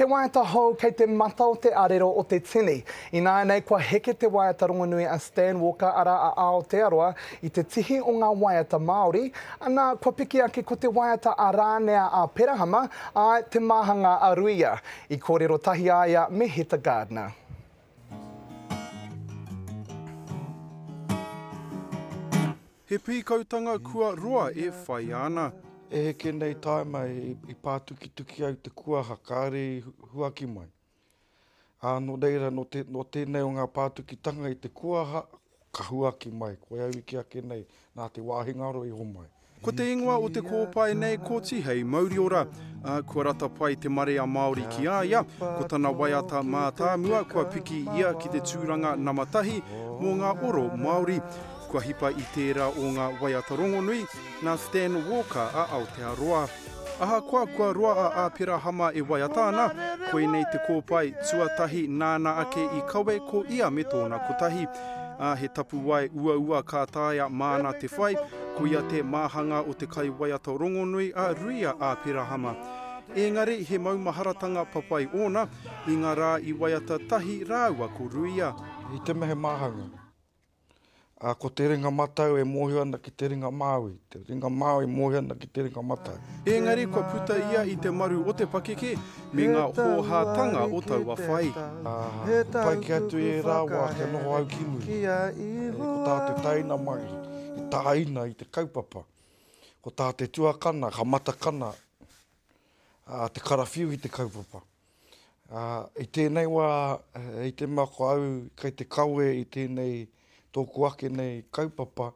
He waiata hou kei te mata o te arero o te tini. I nāia nei kua heke te waiata rongonui a Stan Walker ara a Aotearoa i te tihi o ngā waiata Māori. Ana kua piki ake ko te waiata a rānea a Perahama a te mahanga a Ruia. I kōrero tahi aia me Heta Gardner. He pīkautanga kua roa e whai ana. E heke nei taima i pātuki au te kuaha, kāre huaki mai. No reira, no tēnei o ngā pātukitanga i te kuaha, ka huaki mai. Koe au i ki ake nei, nā te wāhingaro i ho mai. Ko te ingoa o te kōpai nei, ko Tihei Mauriora. Kua rata pai te mare a Māori ki aia. Ko tana waiata mā tāmua, kua piki ia ki te tūranga namatahi mō ngā oro Māori. Kua hipa i tērā o ngā waiata rongonui, nā Stan Walker a Aotearoa. Aha kua roa a Perahama e waiata ana, koe nei te kōpai tuatahi nāna ake i kawe ko ia me tōna kotahi. He tapu wai ua ka tāia māna te whai, ko ia te māhanga o te kai waiata rongonui a Ruia a Perahama. Engari he maumaharatanga papai ona, i ngā rā i waiata tahi rāua ko Ruia. I te mehe māhanga. Ko te ringa matau e mōhi ana ki te ringa māui. Te ringa māui mōhi ana ki te ringa matau. Engari kua puta ia i te maru o te pakeke, me ngā hōhātanga o taua whai. Pai ki atu e rāua ke noho au ki muri. Ko tā te taina mai, i tāina i te kaupapa. Ko tā te tuakana, ka matakana, te karawhiu i te kaupapa. I tēnei wā, i te mako au, kei te kaue i tēnei tōku ake nei kaupapa,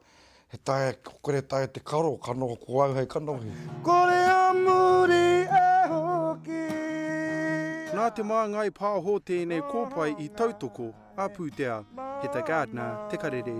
he tae, kore tae te karo, ka noho ko au hei kanohi. Kore a muri e hoki. Nā te māngai pāho tēnei kōpai i tautoko, a Pūtea, Heta Gardner, Te Karere.